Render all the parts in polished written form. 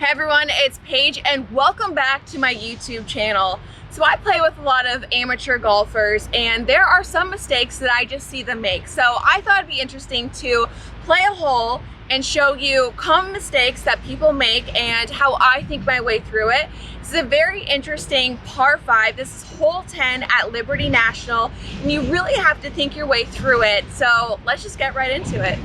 Hey everyone, it's Paige and welcome back to my YouTube channel. So I play with a lot of amateur golfers and there are some mistakes that I just see them make. So I thought it'd be interesting to play a hole and show you common mistakes that people make and how I think my way through it. This is a very interesting par 5. This is hole 10 at Liberty National and you really have to think your way through it. So let's just get right into it.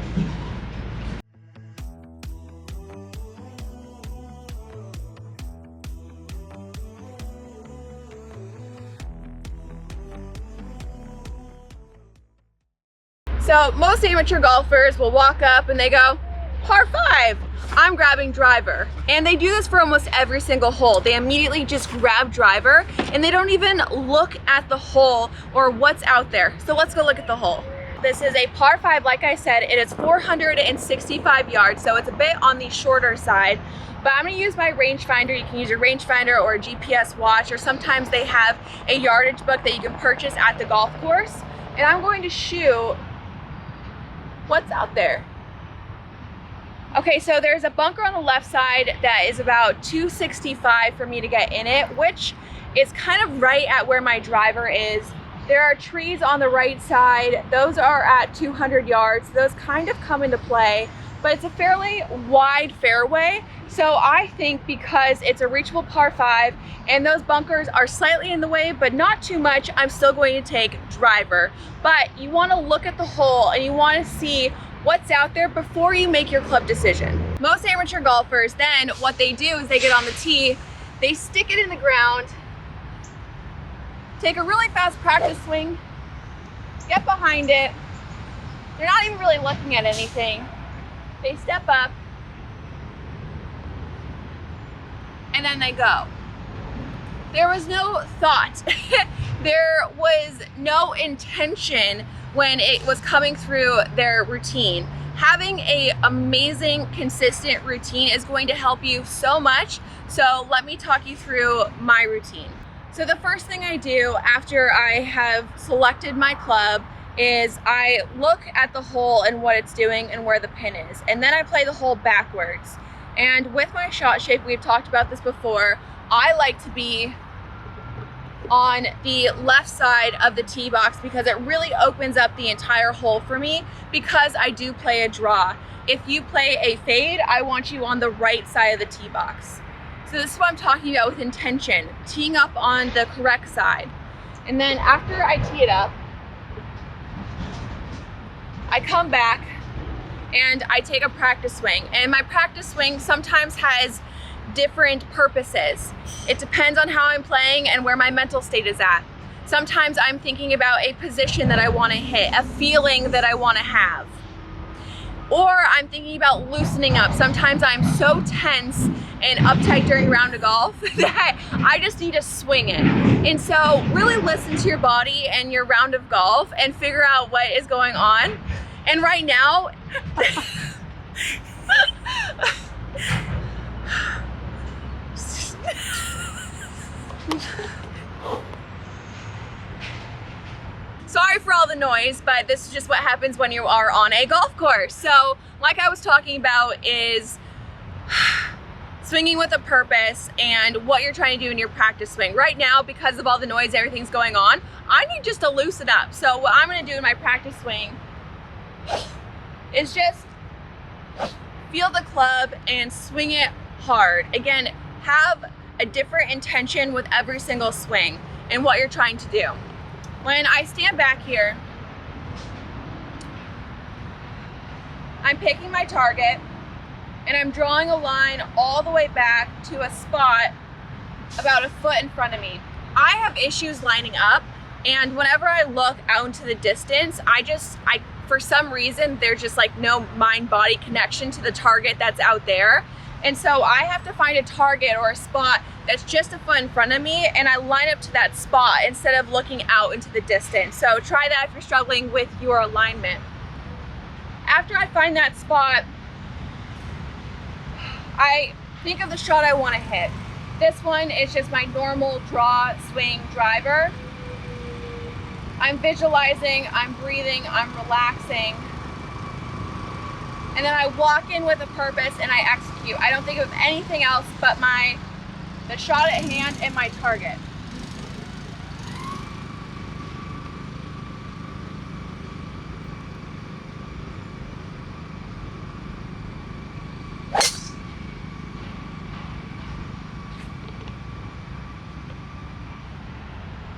So most amateur golfers will walk up and they go, par 5, I'm grabbing driver. And they do this for almost every single hole. They immediately just grab driver and they don't even look at the hole or what's out there. So let's go look at the hole. This is a par 5, like I said, it is 465 yards, so it's a bit on the shorter side. But I'm gonna use my rangefinder. You can use your rangefinder or a GPS watch, or sometimes they have a yardage book that you can purchase at the golf course. And I'm going to shoot what's out there. Okay, so there's a bunker on the left side that is about 265 for me to get in it, which is kind of right at where my driver is. There are trees on the right side. Those are at 200 yards. Those kind of come into play, but it's a fairly wide fairway. So I think because it's a reachable par 5 and those bunkers are slightly in the way, but not too much, I'm still going to take driver. But you want to look at the hole and you want to see what's out there before you make your club decision. Most amateur golfers, then what they do is they get on the tee, they stick it in the ground, take a really fast practice swing, get behind it. They're not even really looking at anything. They step up, and then they go. There was no thought. There was no intention when it was coming through their routine. Having an amazing, consistent routine is going to help you so much. So let me talk you through my routine. So the first thing I do after I have selected my club is I look at the hole and what it's doing and where the pin is. And then I play the hole backwards. And with my shot shape, we've talked about this before, I like to be on the left side of the tee box because it really opens up the entire hole for me because I do play a draw. If you play a fade, I want you on the right side of the tee box. So this is what I'm talking about with intention, teeing up on the correct side. And then after I tee it up, I come back and I take a practice swing. And my practice swing sometimes has different purposes. It depends on how I'm playing and where my mental state is at. Sometimes I'm thinking about a position that I want to hit, a feeling that I want to have. Or I'm thinking about loosening up. Sometimes I'm so tense and uptight during a round of golf that I just need to swing it. And so really listen to your body and your round of golf and figure out what is going on. And right now, sorry for all the noise, but this is just what happens when you are on a golf course. So like I was talking about is swinging with a purpose and what you're trying to do in your practice swing. Right now, because of all the noise, everything's going on, I need just to loosen up. So what I'm gonna do in my practice swing is just feel the club and swing it hard. Again, have a different intention with every single swing and what you're trying to do. When I stand back here, I'm picking my target and I'm drawing a line all the way back to a spot about a foot in front of me. I have issues lining up, and whenever I look out into the distance, for some reason, there's just like no mind-body connection to the target that's out there. And so I have to find a target or a spot that's just a foot in front of me, and I line up to that spot instead of looking out into the distance. So try that if you're struggling with your alignment. After I find that spot, I think of the shot I want to hit. This one is just my normal draw, swing, driver. I'm visualizing, I'm breathing, I'm relaxing. and then I walk in with a purpose and I execute. I don't think of anything else but the shot at hand and my target.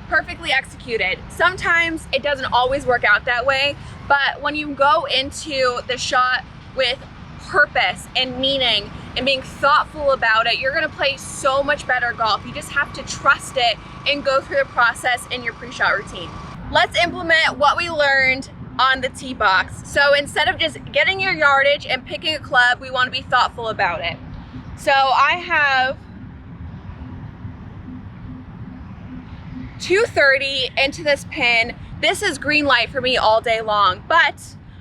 Perfectly executed. Sometimes it doesn't always work out that way, but when you go into the shot with purpose and meaning and being thoughtful about it, you're gonna play so much better golf. You just have to trust it and go through the process in your pre-shot routine. Let's implement what we learned on the tee box. So instead of just getting your yardage and picking a club, we want to be thoughtful about it. So I have 230 into this pin. This is green light for me all day long, but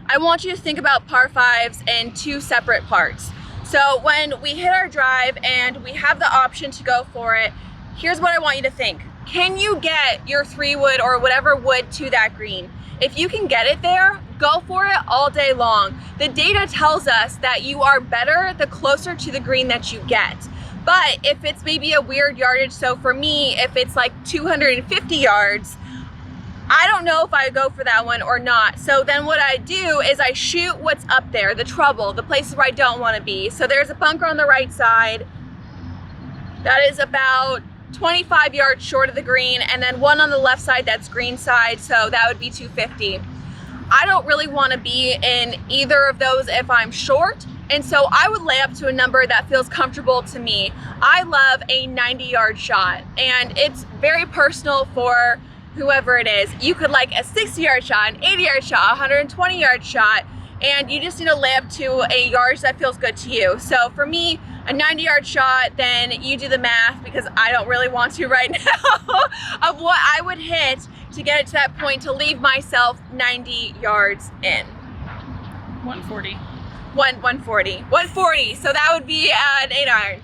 I want you to think about par fives in two separate parts. So when we hit our drive and we have the option to go for it, here's what I want you to think. Can you get your 3-wood or whatever wood to that green? If you can get it there, go for it all day long. The data tells us that you are better the closer to the green that you get. But if it's maybe a weird yardage, so for me, if it's like 250 yards, I don't know if I go for that one or not. So then what I do is I shoot what's up there, the trouble, the places where I don't want to be. So there's a bunker on the right side. That is about 25 yards short of the green, and then one on the left side that's green side, so that would be 250. I don't really want to be in either of those if I'm short, and so I would lay up to a number that feels comfortable to me. I love a 90-yard shot, and it's very personal for whoever it is. You could like a 60-yard shot, an 80-yard shot, a 120-yard shot, and you just need to lay up to a yardage that feels good to you. So for me, a 90-yard shot, then you do the math, because I don't really want to right now, of what I would hit to get it to that point to leave myself 90 yards in. 140. 140. So that would be an 8-iron.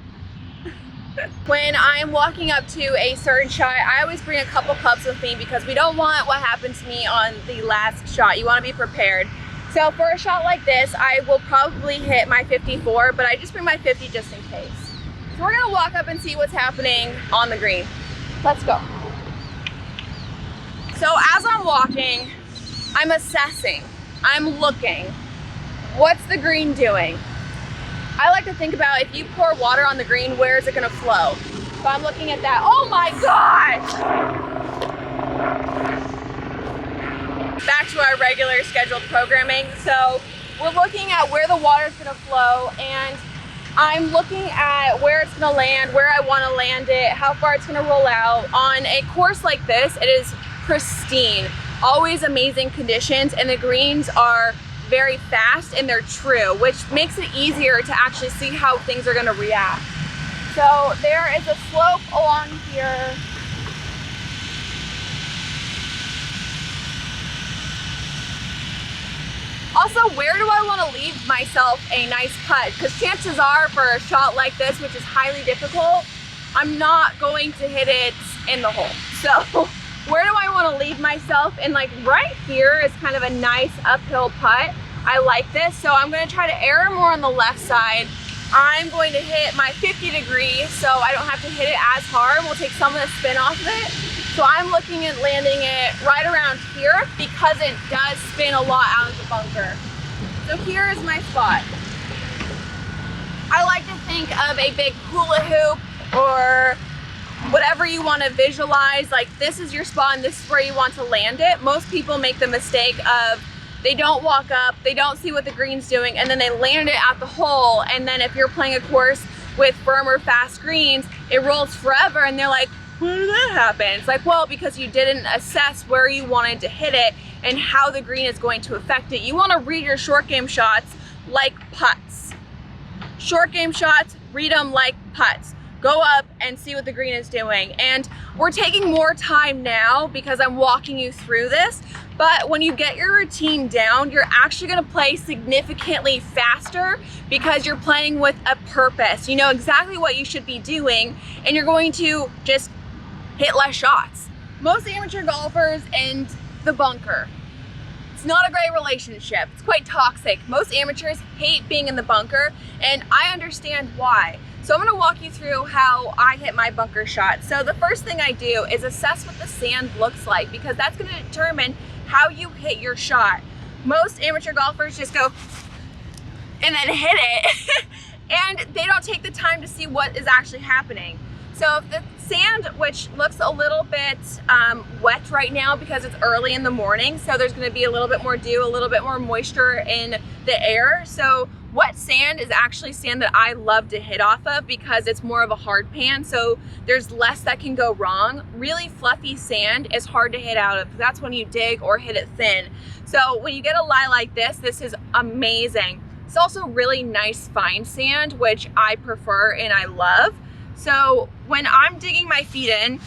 When I'm walking up to a certain shot, I always bring a couple clubs with me, because we don't want what happened to me on the last shot. You want to be prepared. So for a shot like this, I will probably hit my 54, but I just bring my 50 just in case. So we're gonna walk up and see what's happening on the green. Let's go. So as I'm walking, I'm assessing, I'm looking. What's the green doing? I like to think about, if you pour water on the green, where is it gonna flow? So I'm looking at that. Oh my gosh! Back to our regular scheduled programming. So we're looking at where the water is going to flow, and I'm looking at where it's going to land, where I want to land it, how far it's going to roll out. On a course like this, it is pristine, always amazing conditions, and the greens are very fast and they're true, which makes it easier to actually see how things are going to react. So there is a slope along here. Also, where do I want to leave myself a nice putt? Because chances are, for a shot like this, which is highly difficult, I'm not going to hit it in the hole. So where do I want to leave myself? And like right here is kind of a nice uphill putt. I like this, so I'm going to try to err more on the left side. I'm going to hit my 50 degree, so I don't have to hit it as hard. We'll take some of the spin off of it. So I'm looking at landing it right around here, because it does spin a lot out of the bunker. So here is my spot. I like to think of a big hula hoop, or whatever you want to visualize. Like, this is your spot and this is where you want to land it. Most people make the mistake of, they don't walk up, they don't see what the green's doing, and then they land it at the hole. And then if you're playing a course with firmer, fast greens, it rolls forever, and they're like, where did that happen? It's like, well, because you didn't assess where you wanted to hit it and how the green is going to affect it. You want to read your short game shots like putts. Short game shots, read them like putts. Go up and see what the green is doing. And we're taking more time now because I'm walking you through this, but when you get your routine down, you're actually gonna play significantly faster because you're playing with a purpose. You know exactly what you should be doing, and you're going to just hit less shots. Most amateur golfers in the bunker. It's not a great relationship. It's quite toxic. Most amateurs hate being in the bunker, and I understand why. So I'm gonna walk you through how I hit my bunker shot. So the first thing I do is assess what the sand looks like, because that's gonna determine how you hit your shot. Most amateur golfers just go and then hit it and they don't take the time to see what is actually happening. So if the sand, which looks a little bit wet right now because it's early in the morning, so there's going to be a little bit more dew, a little bit more moisture in the air. So wet sand is actually sand that I love to hit off of because it's more of a hard pan, so there's less that can go wrong. Really fluffy sand is hard to hit out of. That's when you dig or hit it thin. So when you get a lie like this is amazing. It's also really nice fine sand, which I prefer and I love. So when I'm digging my feet in,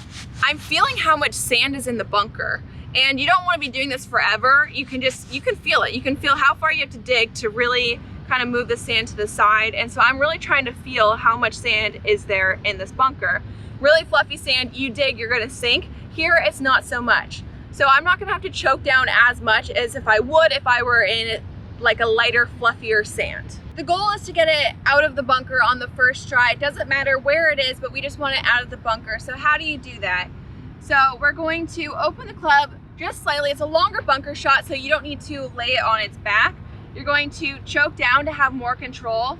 I'm feeling how much sand is in the bunker. And you don't want to be doing this forever. You can feel it. You can feel how far you have to dig to really kind of move the sand to the side. And so I'm really trying to feel how much sand is there in this bunker. Really fluffy sand, you dig, you're gonna sink. Here, it's not so much. So I'm not gonna have to choke down as much as if I would if I were in like a lighter, fluffier sand. The goal is to get it out of the bunker on the first try. It doesn't matter where it is, but we just want it out of the bunker. So how do you do that? So we're going to open the club just slightly. It's a longer bunker shot, so you don't need to lay it on its back. You're going to choke down to have more control.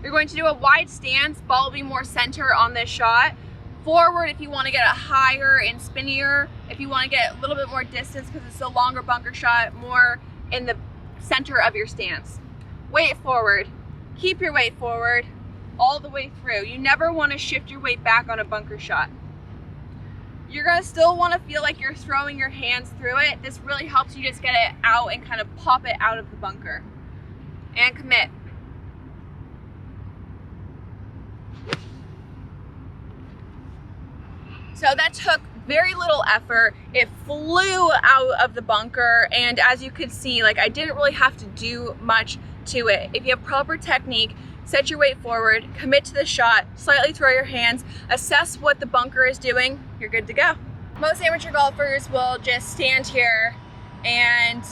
You're going to do a wide stance. Ball will be more center on this shot. Forward if you want to get it higher and spinnier. If you want to get a little bit more distance because it's a longer bunker shot, more in the center of your stance. Weight forward. Keep your weight forward all the way through. You never want to shift your weight back on a bunker shot. You're going to still want to feel like you're throwing your hands through it. This really helps you just get it out and kind of pop it out of the bunker. And commit. So that took very little effort. It flew out of the bunker, and as you could see, like, I didn't really have to do much to it. If you have proper technique, set your weight forward, commit to the shot, slightly throw your hands, assess what the bunker is doing, you're good to go. Most amateur golfers will just stand here and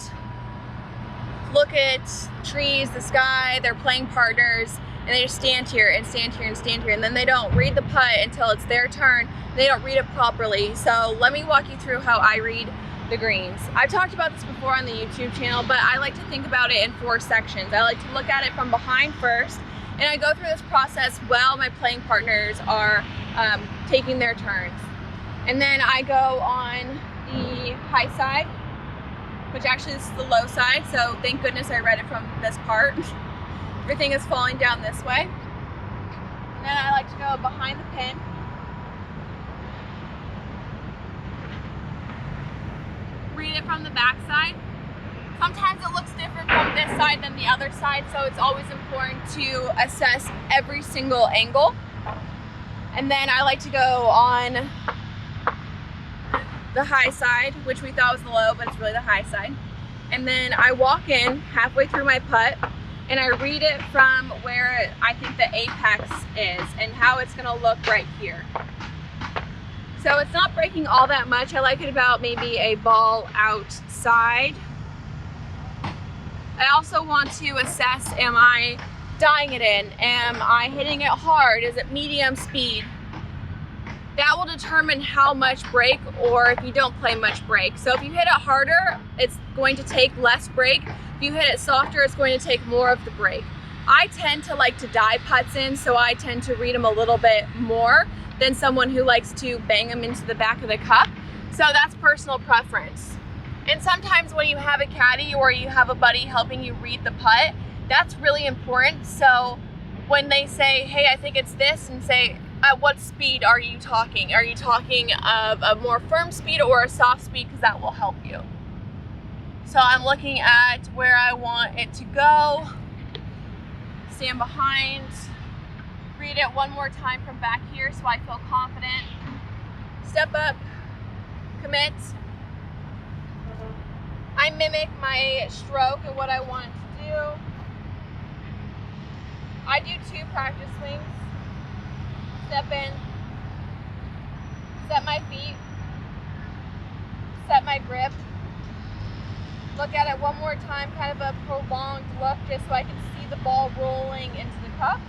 look at trees, the sky, their playing partners, and they just stand here and stand here and stand here, and then they don't read the putt until it's their turn. They don't read it properly. So let me walk you through how I read the greens. I've talked about this before on the YouTube channel, but I like to think about it in 4 sections. I like to look at it from behind first, and I go through this process while my playing partners are taking their turns. And then I go on the high side, which actually is the low side, so thank goodness I read it from this part. Everything is falling down this way. And then I like to go behind the pin. Read it from the back side. Sometimes it looks different from this side than the other side, so it's always important to assess every single angle. And then I like to go on the high side, which we thought was the low, but it's really the high side. And then I walk in halfway through my putt, and I read it from where I think the apex is and how it's gonna look right here. So it's not breaking all that much. I like it about maybe a ball outside. I also want to assess, am I dying it in? Am I hitting it hard? Is it medium speed? That will determine how much break, or if you don't play much break. So if you hit it harder, it's going to take less break. If you hit it softer, it's going to take more of the break. I tend to like to die putts in, so I tend to read them a little bit more than someone who likes to bang them into the back of the cup. So that's personal preference. And sometimes when you have a caddy or you have a buddy helping you read the putt, that's really important. So when they say, hey, I think it's this, and say, at what speed are you talking? Are you talking of a more firm speed or a soft speed? Because that will help you. So I'm looking at where I want it to go, stand behind, read it one more time from back here so I feel confident. Step up, commit. I mimic my stroke and what I want to do. I do 2 practice swings. Step in, set my feet, set my grip, Look at it one more time, kind of a prolonged look just so I can see the ball rolling into the cup.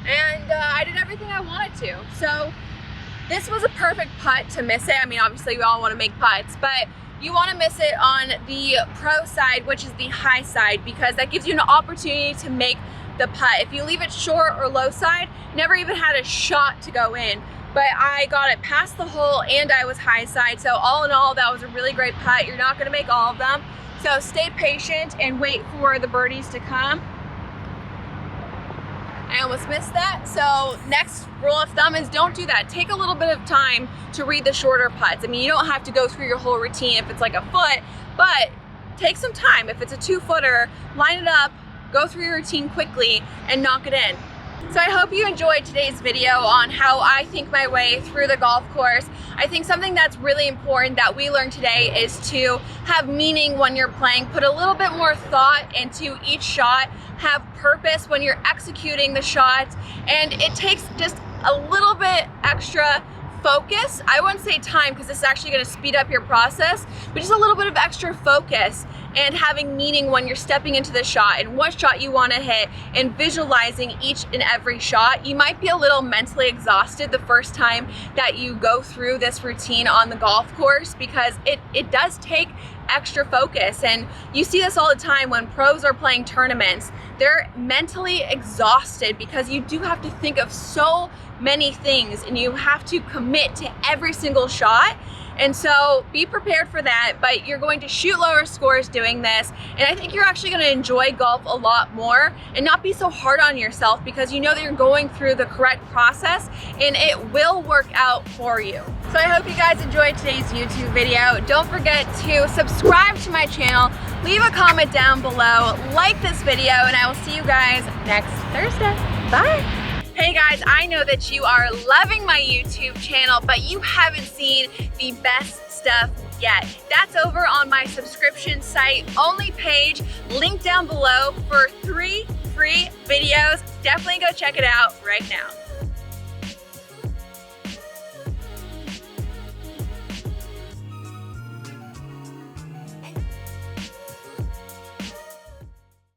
And I did everything I wanted to. So this was a perfect putt to miss it. I mean, obviously we all want to make putts, but you want to miss it on the pro side, which is the high side, because that gives you an opportunity to make the putt. If you leave it short or low side, never even had a shot to go in. But I got it past the hole and I was high side. So all in all, that was a really great putt. You're not going to make all of them. So stay patient and wait for the birdies to come. I almost missed that. So next rule of thumb is don't do that. Take a little bit of time to read the shorter putts. I mean, you don't have to go through your whole routine if it's like a foot, but take some time. If it's a 2-footer, line it up, go through your routine quickly and knock it in. So I hope you enjoyed today's video on how I think my way through the golf course. I think something that's really important that we learned today is to have meaning when you're playing, put a little bit more thought into each shot, have purpose when you're executing the shot, and it takes just a little bit extra focus. I wouldn't say time because this is actually going to speed up your process, but just a little bit of extra focus and having meaning when you're stepping into the shot and what shot you want to hit and visualizing each and every shot. You might be a little mentally exhausted the first time that you go through this routine on the golf course because it does take extra focus, and you see this all the time when pros are playing tournaments. They're mentally exhausted because you do have to think of so many things and you have to commit to every single shot. And so be prepared for that, but you're going to shoot lower scores doing this. And I think you're actually going to enjoy golf a lot more and not be so hard on yourself because you know that you're going through the correct process and it will work out for you. So I hope you guys enjoyed today's YouTube video. Don't forget to subscribe to my channel, leave a comment down below, like this video, and I will see you guys next Thursday. Bye. Hey guys, I know that you are loving my YouTube channel, but you haven't seen the best stuff yet. That's over on my subscription site, only Paige, link down below for 3 free videos. Definitely go check it out right now.